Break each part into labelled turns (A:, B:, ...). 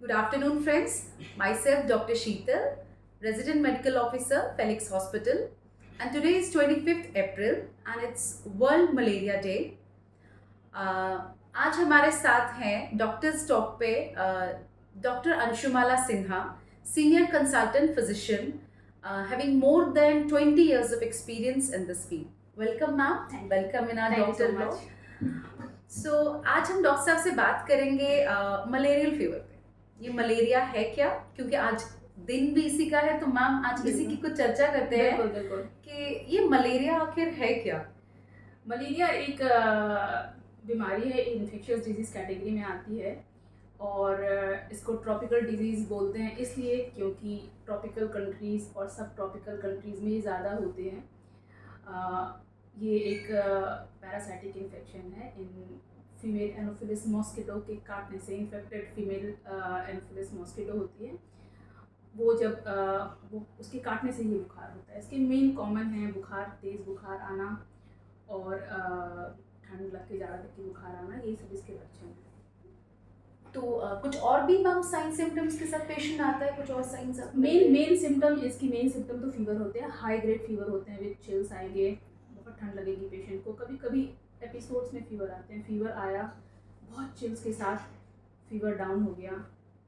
A: Good afternoon, friends. Myself, Dr. Sheetal, Resident Medical Officer, Felix Hospital, and today is 25th April and it's World Malaria Day. आज हमारे साथ हैं doctors talk पे doctor Anshumala Sinha, senior consultant physician, having more than 20 years of experience in this field. Welcome, ma'am. Welcome in our
B: Thank you
A: doctor
B: so much.
A: So आज हम doctor साहब से बात करेंगे मलेरियल फीवर पे. ये मलेरिया है क्या? क्योंकि आज दिन भी इसी का है, तो मैम आज इसी की कुछ चर्चा करते हैं
B: बिल्कुल
A: कि ये मलेरिया आखिर है क्या.
B: मलेरिया एक बीमारी है, इन्फेक्शियस डिजीज कैटेगरी में आती है और इसको ट्रॉपिकल डिजीज़ बोलते हैं इसलिए क्योंकि ट्रॉपिकल कंट्रीज़ और सब ट्रॉपिकल कंट्रीज़ में ये ज़्यादा होते हैं. ये एक पैरासाइटिक इन्फेक्शन है. इन फीमेल एनोफिलिस मॉस्किटो के काटने से इन्फेक्टेड फीमेल एनोफिलिस मॉस्किटो होती है. वो जब वो उसके काटने से ही बुखार होता है. इसके मेन कॉमन हैं बुखार, तेज़ बुखार आना और ठंड लग के ज़्यादा लग के बुखार आना, यही सब इसके लक्षण हैं.
A: तो कुछ और भी मैम साइन सिम्टम्स के साथ पेशेंट आता है? कुछ और साइंस?
B: मेन सिम्टम तो फीवर होते हैं. हाई ग्रेड फीवर होते हैं विद चिल्स आएंगे, बहुत ठंड लगेगी पेशेंट को. कभी कभी एपिसोड्स में फीवर आते हैं. फीवर आया, बहुत चिल्स के साथ फीवर डाउन हो गया,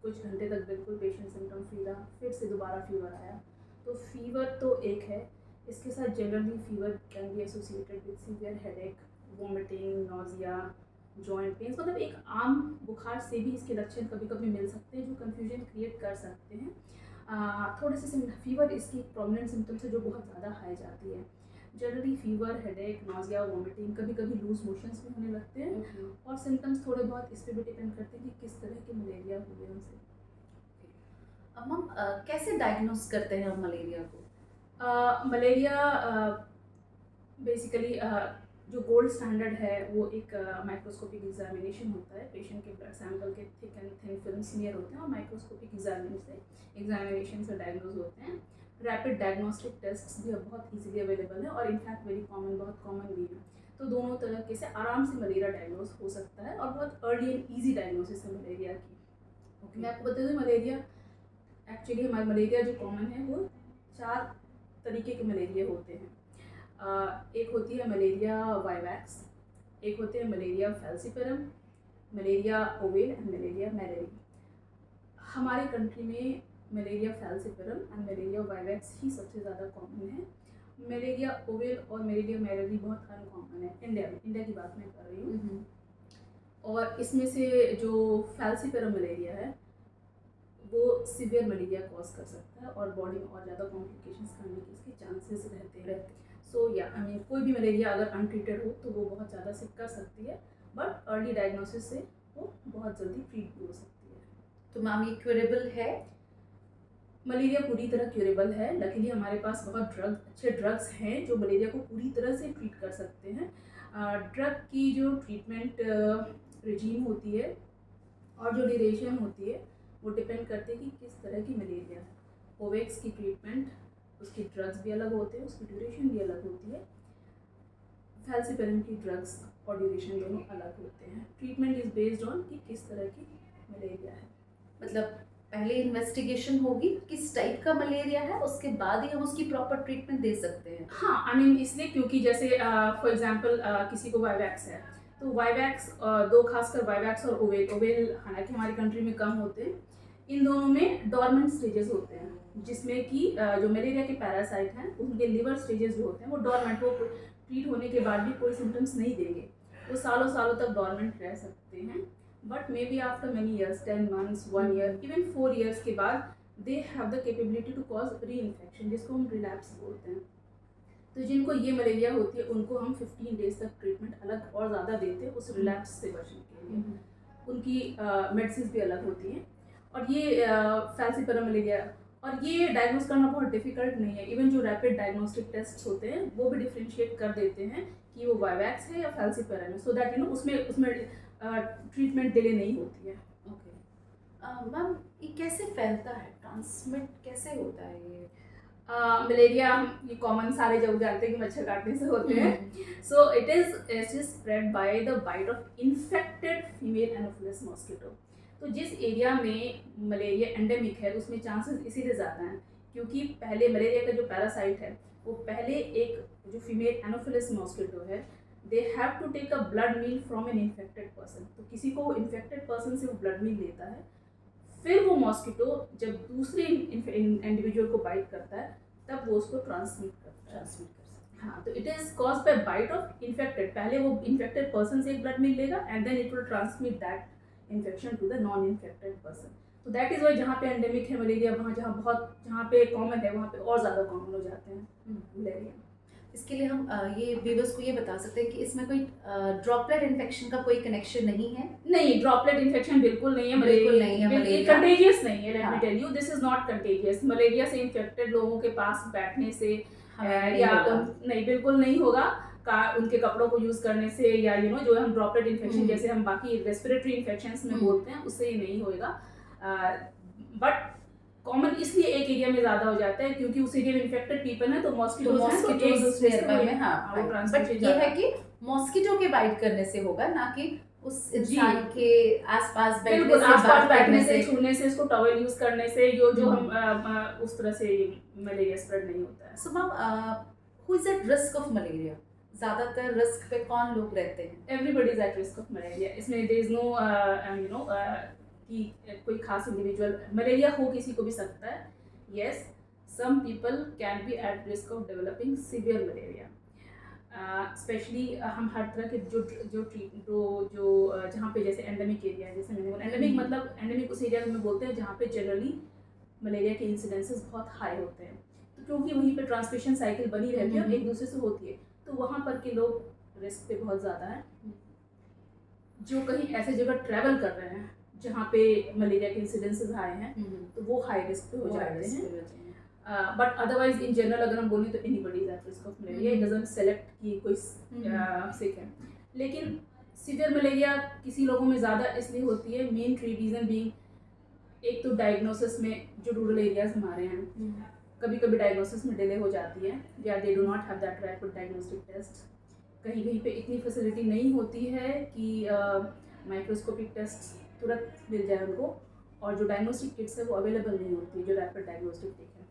B: कुछ घंटे तक बिल्कुल पेशेंट सिम्टम फ्री रहा, फिर से दोबारा फीवर आया. तो फीवर तो एक है. इसके साथ generally fever can be associated with severe headache, vomiting, nausea, joint pains. मतलब एक आम बुखार से भी इसके लक्षण कभी कभी मिल सकते हैं जो कन्फ्यूजन क्रिएट कर सकते हैं. थोड़े से फीवर इसकी प्रोमिनेंट सिम्टम्स है जो बहुत ज़्यादा हाई जाती है. Generally fever, headache, nausea, vomiting, कभी कभी लूज मोशंस भी होने लगते हैं. और सिम्टम्स थोड़े बहुत इस पर भी डिपेंड करते हैं कि किस तरह के मलेरिया हुए हैं उनसे.
A: अब हम कैसे डायग्नोस करते हैं हम मलेरिया को?
B: मलेरिया बेसिकली जो गोल्ड स्टैंडर्ड है वो एक माइक्रोस्कोपिक एग्जामिनेशन होता है. पेशेंट के ब्लड सैंपल के thick and thin film smear होते हैं और माइक्रोस्कोपिक एग्जामिनेशन से डायग्नोज होते हैं. रैपिड डायग्नोस्टिक टेस्ट्स भी अब बहुत इजीली अवेलेबल है और इनफैक्ट वेरी कॉमन, बहुत कॉमन भी है. तो दोनों तरीके से आराम से मलेरिया डायग्नोज हो सकता है और बहुत अर्ली एंड ईजी डायग्नोसिस है मलेरिया की. मैं आपको बता दूँ मलेरिया एक्चुअली हमारा मलेरिया जो कॉमन है वो 4 तरीके के मलेरिया होते हैं. एक होती है मलेरिया वाइवैक्स, एक होते हैं malaria falciparum, malaria ovale and malaria malariae. हमारे कंट्री में malaria falciparum and malaria vivax ही सबसे ज़्यादा कॉमन है. मलेरिया ओवेल और मलेरिया मैलेरी बहुत अनकॉमन है इंडिया की बात मैं कर रही हूँ. और इसमें से जो फैल्सिपेरम मलेरिया है वो सीवियर मलेरिया कॉज कर सकता है और बॉडी में और ज़्यादा कॉम्प्लिकेशंस करने के इसके चांसेस रहते हैं. सो कोई भी मलेरिया अगर अनट्रीटेड हो तो वो बहुत ज़्यादा सिक कर सकती है, बट अर्ली डायग्नोसिस से वो बहुत जल्दी ट्रीट भी हो सकती है.
A: तो मैम ये क्यूरेबल है?
B: मलेरिया पूरी तरह क्यूरेबल है. लकीली हमारे पास बहुत अच्छे ड्रग्स हैं जो मलेरिया को पूरी तरह से ट्रीट कर सकते हैं. ड्रग की जो ट्रीटमेंट रिजीम होती है और जो ड्यूरेशन होती है वो डिपेंड करती है कि किस तरह की मलेरिया है. ओवेक्स की ट्रीटमेंट, उसके ड्रग्स भी अलग होते हैं, उसकी ड्यूरेशन भी अलग होती है. फैल्सिपेरम की ड्रग्स और ड्यूरेशन दोनों अलग होते हैं. ट्रीटमेंट इज़ बेस्ड ऑन कि किस तरह की मलेरिया है.
A: मतलब पहले इन्वेस्टिगेशन होगी किस टाइप का मलेरिया है, उसके बाद ही हम उसकी प्रॉपर ट्रीटमेंट दे सकते हैं.
B: हाँ, इसलिए क्योंकि जैसे फॉर एग्जांपल किसी को वाइवैक्स है तो वाइवैक्स दो, खासकर वाइवैक्स और ओवेल हालांकि हमारी कंट्री में कम होते हैं. इन दोनों में डॉर्मेंट स्टेजेस होते हैं जिसमें कि जो मलेरिया के पैरासाइट हैं उनके लिवर स्टेजेस जो होते हैं वो डॉर्मेंट, वो ट्रीट होने के बाद भी कोई सिम्टम्स नहीं देंगे. वो सालों सालों तक डॉर्मेंट रह सकते हैं. But may be after many years, 10 months, 1 year, even 4 years के बाद they have the capability to cause reinfection, जिसको हम रिलैप्स बोलते हैं. तो जिनको ये मलेरिया होती है उनको हम 15 days तक ट्रीटमेंट अलग और ज़्यादा देते हैं उस रिलैप्स से बचने के लिए. उनकी मेडिसिन भी अलग होती हैं. और ये फैल्सिपेरम मलेरिया, और ये डायग्नोस करना बहुत डिफिकल्ट नहीं है. इवन जो रैपिड डायग्नोस्टिक टेस्ट होते हैं वो भी डिफ्रेंशिएट कर देते हैं कि वो वाइवैक्स है या फैल्सिपेरम है, सो दैट उसमें ट्रीटमेंट डिले नहीं होती है.
A: ओके मैम, ये कैसे फैलता है, ट्रांसमिट कैसे होता है ये?
B: मलेरिया ये कॉमन सारे जब जानते हैं कि मच्छर काटने से होते हैं. So it is spread by the bite of infected female anopheles mosquito. तो जिस एरिया में मलेरिया एंडेमिक है उसमें चांसेस इसीलिए ज़्यादा हैं क्योंकि पहले मलेरिया का जो पैरासाइट है वो पहले एक जो फीमेल एनोफिलिस मॉस्किटो है, they have to take a blood meal from an infected person. तो किसी को इन्फेक्टेड पर्सन से वो ब्लड मील लेता है, फिर वो मॉस्किटो जब दूसरे इंडिविजुअल को बाइट करता है तब वो उसको ट्रांसमिट करता है। हाँ, तो it is cause by bite of infected. पहले वो इन्फेक्टेड पर्सन से एक ब्लड मिल लेगा and then it will transmit that infection to the non infected person. तो दैट इज वाई जहाँ पे एंडेमिक है मलेरिया, वहाँ जहाँ पे कॉमन है वहाँ पे और ज़्यादा कॉमन हो जाते हैं मलेरिया।
A: इसके लिए हम ये व्यूअर्स को ये बता सकते हैं कि इसमें कोई ड्रॉपलेट इन्फेक्शन का कोई कनेक्शन नहीं है।
B: नहीं, ड्रॉपलेट इन्फेक्शन बिल्कुल नहीं है,
A: बिल्कुल नहीं है मलेरिया।
B: कंटेजियस नहीं है, let me tell you, this is not contagious. Malaria से इन्फेक्टेड लोगों के पास बैठने से या नहीं, बिल्कुल नहीं होगा। उनके कपड़ों को यूज करने से या जो हम ड्रॉपलेट इन्फेक्शन जैसे हम बाकी रेस्पिरेटरी इन्फेक्शंस में बोलते हैं उससे ये नहीं होएगा। बट कॉमन इसलिए एक एरिया में ज्यादा हो जाता है क्योंकि उस एरिया में इन्फेक्टेड पीपल है तो मॉस्किटोज एक दूसरे से
A: बट ये है कि मॉस्किटो के बाइट करने से होगा, ना कि उस इंसान के आसपास
B: बैठने से छूने से, इसको टॉवल यूज करने से जो हम उस तरह से मलेरिया स्प्रेड नहीं होता है।
A: So ma'am, who is eight risk of malaria? ज्यादातर रिस्क पे कौन लोग रहते हैं?
B: Everybody is eight risk of malaria. इसमें देयर इज नो कि कोई खास इंडिविजुअल मलेरिया हो किसी को भी सकता है। Yes, some people can be at risk of developing severe malaria. Specially हम हर तरह के जो जहाँ पे जैसे एंडेमिक एरिया है, जैसे मैंने बोला एंडेमिक मतलब एंडेमिक उस एरिया में बोलते हैं जहाँ पे जनरली मलेरिया के इंसिडेंसेस बहुत हाई होते हैं। तो क्योंकि वहीं पे ट्रांसमिशन साइकिल बनी रहती है और एक दूसरे से होती है, तो वहाँ पर के लोग रिस्क पे बहुत ज़्यादा हैं। जो कहीं ऐसे जगह ट्रैवल कर रहे हैं जहाँ पे मलेरिया के इंसिडेंसेस हाई हैं तो वो हाई रिस्क पे हो जाते हैं। बट अदरवाइज इन जनरल अगर हम बोलें तो anybody is eight risk of malaria. It doesn't select कि कोई सिक है। लेकिन सीवियर मलेरिया किसी लोगों में ज़्यादा इसलिए होती है, मेन रीज़न बीइंग एक तो डायग्नोसिस में जो रूरल एरियाज हमारे हैं कभी कभी डायग्नोसिस में डिले हो जाती है या they do not have that rapid diagnostic test. कहीं कहीं पे इतनी फैसिलिटी नहीं होती है कि माइक्रोस्कोपिक टेस्ट तुरंत मिल जाए उनको, और जो डायग्नोस्टिक किट्स है वो अवेलेबल नहीं होती जो रैपिड डायग्नोस्टिक किट है।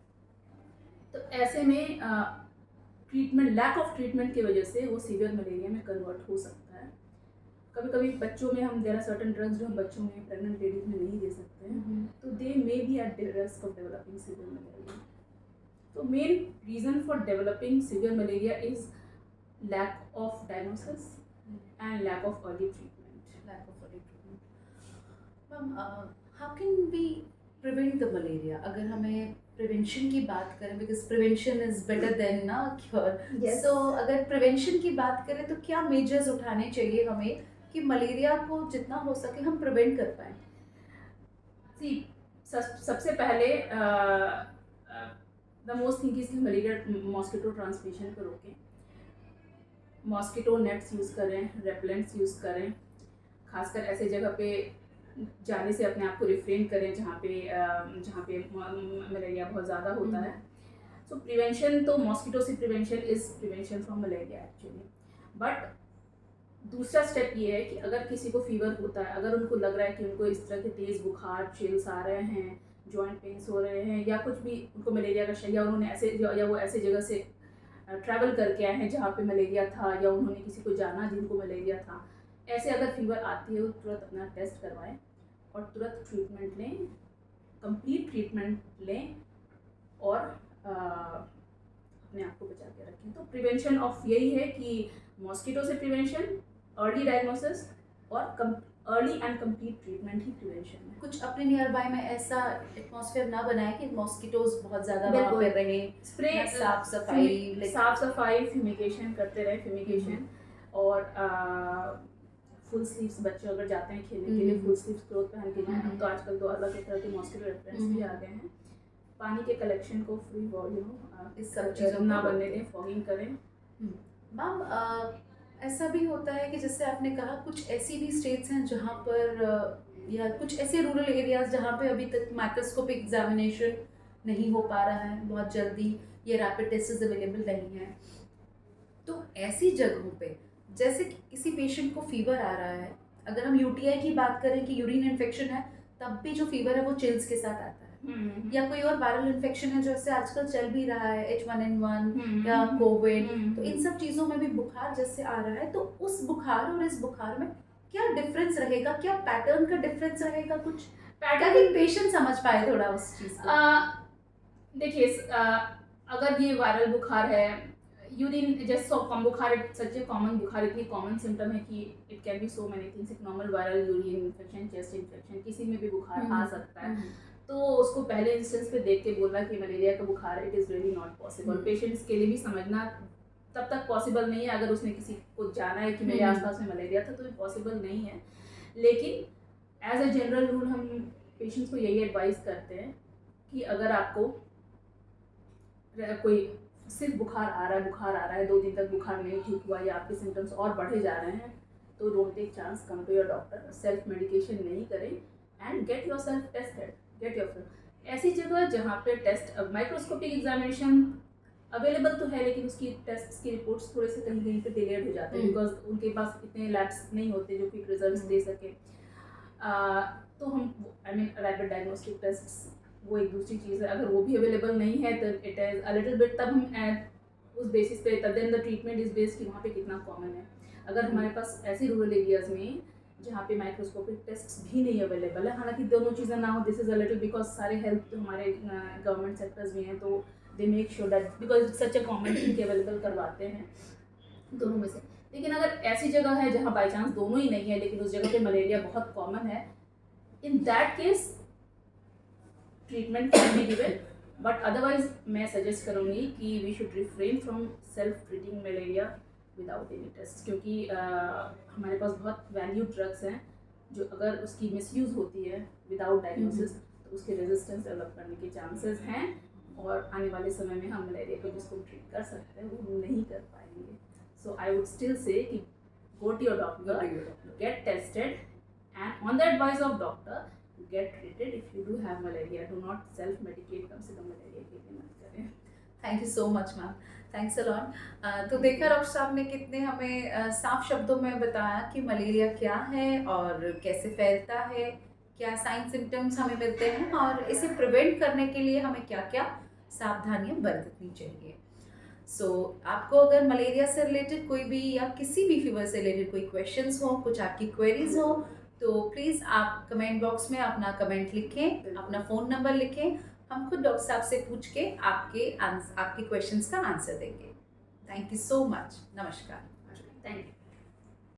B: तो ऐसे में ट्रीटमेंट, लैक ऑफ ट्रीटमेंट की वजह से वो सीवियर मलेरिया में कन्वर्ट हो सकता है। कभी कभी बच्चों में हम देयर आर सर्टेन ड्रग्स जो हम बच्चों में, प्रेग्नेंट लेडीज में नहीं दे सकते हैं, तो they may be at risk of developing severe malaria. तो main reason for developing severe malaria is lack of diagnosis and lack of early treatment.
A: How can we prevent the malaria? अगर हमें prevention की बात करें, because prevention is better than ना cure, so अगर prevention की बात करें तो क्या मेजर्स उठाने चाहिए हमें कि मलेरिया को जितना हो सके हम प्रिवेंट कर पाएँ?
B: सबसे पहले द मोस्ट थिंग इज कि मलेरिया मॉस्किटो ट्रांसमिशन को रोकें। मॉस्किटो नेट्स यूज़ करें, रेपेलेंट्स यूज़ करें, खासकर ऐसे जगह पे जाने से अपने आप को रिफ्रेन करें जहाँ पे मलेरिया बहुत ज़्यादा होता है। सो प्रिवेंशन, तो मॉस्किटो से prevention is prevention from malaria actually. But दूसरा स्टेप ये है कि अगर किसी को फीवर होता है, अगर उनको लग रहा है कि उनको इस तरह के तेज़ बुखार, चिल्स आ रहे हैं, जॉइंट पेन्स हो रहे हैं, या कुछ भी उनको मलेरिया का शक, या उन्होंने वो ऐसे जगह से ट्रैवल करके आए हैं जहाँ पे मलेरिया था, या उन्होंने किसी को जाना जिनको मलेरिया था, ऐसे अगर फीवर आती है तो तुरंत अपना टेस्ट करवाएं और तुरंत ट्रीटमेंट लें, कंप्लीट ट्रीटमेंट लें और अपने आप को बचा के रखें। तो प्रिवेंशन ऑफ यही है कि मॉस्किटो से प्रिवेंशन, अर्ली डायग्नोसिस और early and complete treatment he prevention है।
A: कुछ अपने नियर बाय में ऐसा एटमॉस्फेयर ना बनाए कि मॉस्किटोज बहुत ज़्यादा वहाँ पे रहे,
B: स्प्रे,
A: साफ सफाई,
B: फ्यूमिगेशन करते रहे, फ्यूमिगेशन। और फुल स्लीव्स, बच्चे अगर जाते हैं खेलने के लिए फुल स्लीव्स क्लोथ पहन के जाएं। तो आजकल तो अलग तरह के मॉस्किटो रेपेलेंट्स भी आ गए हैं। पानी के कलेक्शन को फ्री
A: इस सब चीज़ों
B: ना बनने दें, फॉगिंग करें।
A: मैम, ऐसा भी होता है कि जैसे आपने कहा कुछ ऐसी भी स्टेट्स हैं जहाँ पर या कुछ ऐसे रूरल एरियाज जहाँ पे अभी तक माइक्रोस्कोपिक एग्जामिनेशन नहीं हो पा रहा है, बहुत जल्दी ये रैपिड टेस्ट अवेलेबल नहीं है। तो ऐसी जगहों पे जैसे कि किसी पेशेंट को फीवर आ रहा है, अगर हम यूटीआई की बात करें कि यूरिन इन्फेक्शन है, तब भी जो फीवर है वो चिल्स के साथ आता है, या कोई और वायरल इन्फेक्शन है जैसे आजकल चल भी रहा है H1N1 या कोविड, तो इन सब चीज़ों में भी बुखार जैसे आ रहा है, तो उस बुखार और इस बुखार में क्या डिफरेंस रहेगा, क्या पैटर्न का डिफरेंस रहेगा, कुछ पैटर्न पेशेंट समझ पाए थोड़ा उस चीज़ को?
B: देखिए, अगर ये वायरल बुखार है, यूरिन जैसे बुखार, सच ए कॉमन बुखार इतनी कॉमन सिम्टम है कि it can be so many things, एक normal viral urine infection, chest infection, किसी में भी बुखार आ सकता है। तो उसको पहले इंस्टेंस पे देख के बोलना कि मलेरिया का बुखार है, it is really not possible. Patients के लिए भी समझना तब तक पॉसिबल नहीं है, अगर उसने किसी को जाना है कि मेरे आसपास में मलेरिया था, तो ये पॉसिबल नहीं है। लेकिन एज ए जनरल रूल हम पेशेंट्स को यही एडवाइस करते हैं कि अगर आपको कोई सिर्फ बुखार आ रहा है 2 दिन तक बुखार नहीं ठीक हुआ या आपके सिम्टम्स और बढ़े जा रहे हैं, तो don't take chance, come to your doctor, self medication नहीं करें and get yourself tested, get yourself ऐसी जगह जहाँ पे टेस्ट, माइक्रोस्कोपिक एग्जामिनेशन अवेलेबल तो है, लेकिन उसकी टेस्ट की रिपोर्ट्स थोड़े से कहीं पे डिलेड हो जाते हैं, बिकॉज उनके पास इतने लैब्स नहीं होते जो क्विक रिजल्ट्स दे सके। तो हम रैपिड डायग्नोस्टिक टेस्ट वो एक दूसरी चीज़ है, अगर वो भी अवेलेबल नहीं है तो it is a little bit, तब हम उस बेसिस पे, तब then the treatment is based कि वहाँ पे कितना कॉमन है। अगर हमारे पास ऐसे रूरल एरियाज़ में जहाँ पे माइक्रोस्कोपिक टेस्ट भी नहीं अवेलेबल है, हालांकि दोनों चीज़ें ना हो, this is a little, because सारे हेल्थ जो हमारे गवर्नमेंट सेक्टर्स भी हैं, तो they make sure that, because such a common thing available करवाते हैं दोनों में से। लेकिन अगर ऐसी जगह है जहाँ बाई चांस दोनों ही नहीं है, लेकिन उस जगह पे मलेरिया बहुत कॉमन है, in that case treatment can be given, but otherwise मैं सजेस्ट करूँगी कि we should refrain from self treating malaria without any test, क्योंकि हमारे पास बहुत वैल्यू ड्रग्स हैं जो अगर उसकी मिसयूज़ होती है विदाउट डायग्नोसिस, तो उसके रेजिस्टेंस डेवलप करने के चांसेस हैं, और आने वाले समय में हम मलेरिया को जिसको ट्रीट कर सकते हैं वो हम नहीं कर पाएंगे। सो आई वुड स्टिल से कि go to your doctor, get tested, and on the advice of doctor get treated if you do have malaria. Do not self medicate, कम से कम मलेरिया के लिए मत करें।
A: Thank you so much ma'am, thanks a lot. तो देखा doctor साहब ने कितने हमें साफ शब्दों में बताया कि मलेरिया क्या है और कैसे फैलता है, क्या साइन सिम्टम्स हमें मिलते हैं, और इसे प्रिवेंट करने के लिए हमें क्या क्या सावधानियां बरतनी चाहिए। सो आपको अगर मलेरिया से रिलेटेड कोई भी या किसी भी फीवर से रिलेटेड कोई क्वेश्चंस हो, कुछ आपकी क्वेरीज हो, तो प्लीज़ आप कमेंट बॉक्स में अपना कमेंट लिखें, अपना फ़ोन नंबर लिखें, हम खुद डॉक्टर साहब से पूछ के आपके क्वेश्चंस का आंसर देंगे। थैंक यू सो मच, नमस्कार।
B: Thank you.